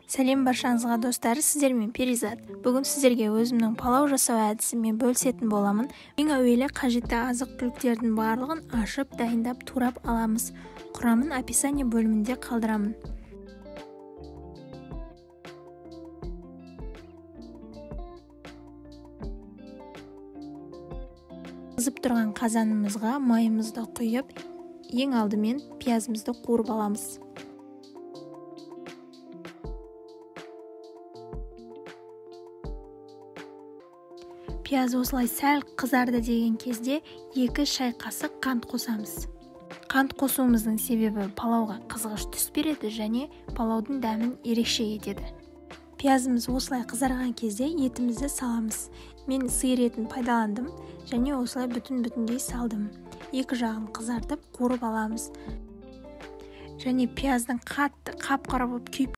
Сәлем баршаңызға достар, сіздермен Перизат. Бүгін сіздерге өзімнің палау жасау әдісімен бөлісетін боламын. Ең әуелі қажетті азық-түліктердің барлығын ашып, дайындап, турап аламыз. Құрамын описание бөлімінде қалдырамын. Қызып тұрған қазанымызға майымызды құйып, ең алдымен пиязымызды қуырып аламыз. Пияз осылай сәл қызарды деген кезде 2 шай қасық қант қосамыз. Қант қосуымыздың себебі палауға қызғыш түс береді және палаудың дәмін ерекше етеді. Пиязымыз осылай қызарған кезде етімізді саламыз. Мен сиыр етін пайдаландым және осылай бүтін-бүтіндей салдым. Екі жағын қызартып қуырып аламыз. Және пияздың қатты қап-қара болып күйіп